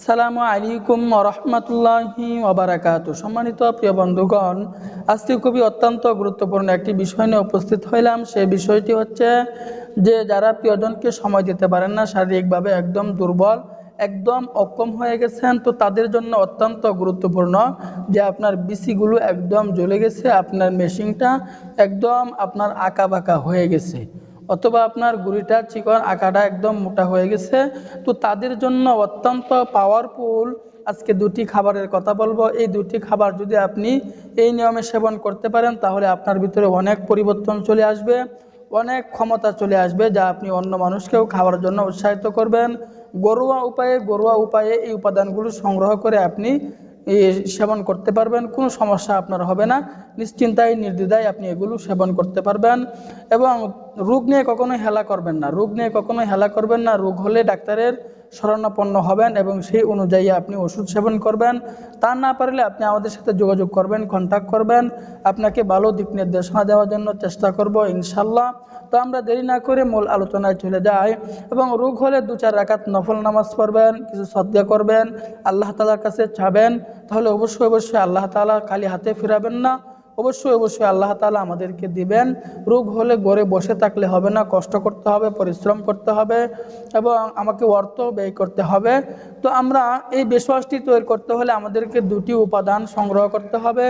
আসসালামু আলাইকুম রহমতুল্লাহি ওবারাকাতু। সম্মানিত প্রিয় বন্ধুগণ, আজকে খুবই অত্যন্ত গুরুত্বপূর্ণ একটি বিষয় নিয়ে উপস্থিত হইলাম। সেই বিষয়টি হচ্ছে যে যারা প্রিয়জনকে সময় দিতে পারেন না, শারীরিকভাবে একদম দুর্বল, একদম অক্ষম হয়ে গেছেন, তো তাদের জন্য অত্যন্ত গুরুত্বপূর্ণ যে আপনার বিসিগুলো একদম জ্বলে গেছে, আপনার মেশিনটা একদম আপনার আঁকা বাঁকা হয়ে গেছে, অথবা আপনার গুড়িটা চিকন, আঁকাটা একদম মোটা হয়ে গেছে, তো তাদের জন্য অত্যন্ত পাওয়ারফুল আজকে দুটি খাবারের কথা বলবো। এই দুটি খাবার যদি আপনি এই নিয়মে সেবন করতে পারেন তাহলে আপনার ভিতরে অনেক পরিবর্তন চলে আসবে, অনেক ক্ষমতা চলে আসবে, যা আপনি অন্য মানুষকেও খাওয়ার জন্য উৎসাহিত করবেন। ঘরোয়া উপায়ে এই উপাদানগুলো সংগ্রহ করে আপনি সেবন করতে পারবেন, কোনো সমস্যা আপনার হবে না, নিশ্চিন্তায় নির্দ্বিধায় আপনি এগুলো সেবন করতে পারবেন। এবং রোগ নিয়ে কখনোই হেলা করবেন না, রোগ হলে ডাক্তারের শরণাপন্ন হবেন এবং সেই অনুযায়ী আপনি ওষুধ সেবন করবেন। তা না পারলে আপনি আমাদের সাথে যোগাযোগ করবেন, কন্ট্যাক্ট করবেন, আপনাকে ভালো দিক নির্দেশনা দেওয়ার জন্য চেষ্টা করব ইনশাল্লাহ। তো আমরা দেরি না করে মূল আলোচনায় চলে যাই। এবং রোগ হলে 2-4 রাকাত নফল নামাজ পড়বেন, কিছু সদকা করবেন, আল্লাহ তাআলার কাছে চাবেন, তাহলে অবশ্যই আল্লাহ তাআলা খালি হাতে ফিরাবেন না, অবশ্যই আল্লাহ তাআলা আমাদেরকে দিবেন। রোগ হলে ঘরে বসে থাকলে হবে না, কষ্ট করতে হবে, পরিশ্রম করতে হবে এবং আমাকে অর্থ ব্যয় করতে হবে। তো আমরা এই বেশওয়াশটি তৈরি করতে হলে আমাদেরকে দুটি উপাদান সংগ্রহ করতে হবে।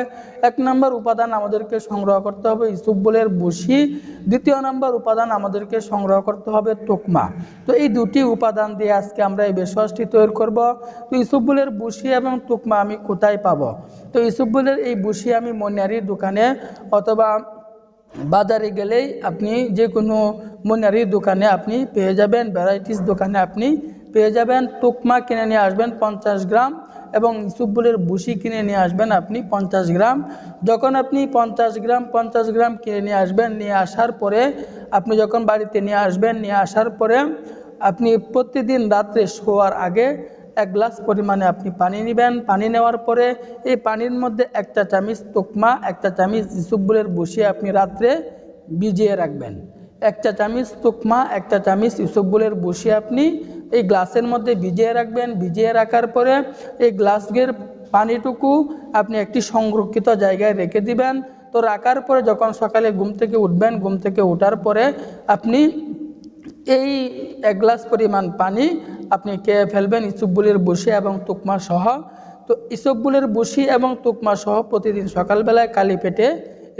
1 নম্বর উপাদান আমাদেরকে সংগ্রহ করতে হবে ইসবগুলের বসি, 2 নম্বর উপাদান আমাদেরকে সংগ্রহ করতে হবে তুকমা। তো এই দুটি উপাদান দিয়ে আজকে আমরা এই বেশওয়াশটি তৈরি করব। তো ইসবগুলের বসি এবং তুকমা আমি কোথায় পাবো? তো ইসবগুলের এই বসি আমি মনিয়ারির দোকানে অথবা বাজারে গেলেই আপনি যে কোনো মনিয়ারির দোকানে আপনি পেয়ে যাবেন, ভ্যারাইটিস দোকানে আপনি পেয়ে যাবেন। তুকমা কিনে নিয়ে আসবেন 50 গ্রাম এবং ইসবগুলের বসি কিনে নিয়ে আসবেন আপনি 50 গ্রাম। যখন আপনি 50 গ্রাম কিনে নিয়ে আসবেন, নিয়ে আসার পরে আপনি যখন বাড়িতে নিয়ে আসবেন, নিয়ে আসার পরে আপনি প্রতিদিন রাত্রে শোয়ার আগে 1 গ্লাস পরিমাণে আপনি পানি নেবেন। পানি নেওয়ার পরে এই পানির মধ্যে 1 চা চামচ তুকমা, 1 চা চামচ ইসবগুলের বসিয়ে আপনি রাত্রে ভিজিয়ে রাখবেন। 1 চা চামচ তুকমা, 1 চা চামচ ইসবগুলের বসিয়ে আপনি এই গ্লাসের মধ্যে ভিজিয়ে রাখবেন। ভিজিয়ে রাখার পরে এই গ্লাসের পানিটুকু আপনি একটি সংরক্ষিত জায়গায় রেখে দিবেন। তো রাখার পরে যখন সকালে ঘুম থেকে উঠবেন, ঘুম থেকে ওঠার পরে আপনি এই 1 গ্লাস পরিমাণ পানি আপনি খেয়ে ফেলবেন ইসবগুলের বসি এবং তুকমা সহ। তো ইসবগুলের বসি এবং তুকমা সহ প্রতিদিন সকালবেলায় খালি পেটে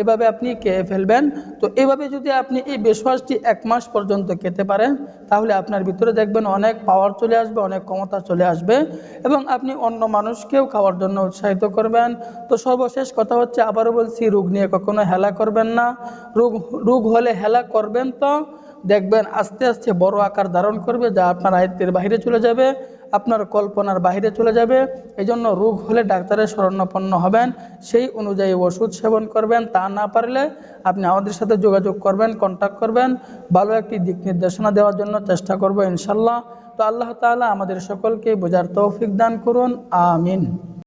এভাবে আপনি খেয়ে ফেলবেন। তো এভাবে যদি আপনি এই বেশওয়াশটি 1 মাস পর্যন্ত খেতে পারেন তাহলে আপনার ভিতরে দেখবেন অনেক পাওয়ার চলে আসবে, অনেক ক্ষমতা চলে আসবে এবং আপনি অন্য মানুষকেও খাওয়ার জন্য উৎসাহিত করবেন। তো সর্বশেষ কথা হচ্ছে, আবারও বলছি, রোগ নিয়ে কখনো হেলা করবেন না। রোগ হলে হেলা করবেন তো দেখবেন আস্তে আস্তে বড় আকার ধারণ করবে, যা আপনার আয়ত্তের বাইরে চলে যাবে, আপনার কল্পনার বাইরে চলে যাবে। এই জন্য রোগ হলে ডাক্তারের শরণাপন্ন হবেন, সেই অনুযায়ী ওষুধ সেবন করবেন। তা না পারলে আপনি আমাদের সাথে যোগাযোগ করবেন, কন্ট্যাক্ট করবেন, ভালো একটি দিক নির্দেশনা দেওয়ার জন্য চেষ্টা করব ইনশাল্লাহ। তো আল্লাহ তাআলা আমাদের সকলকে বোঝার তৌফিক দান করুন, আমিন।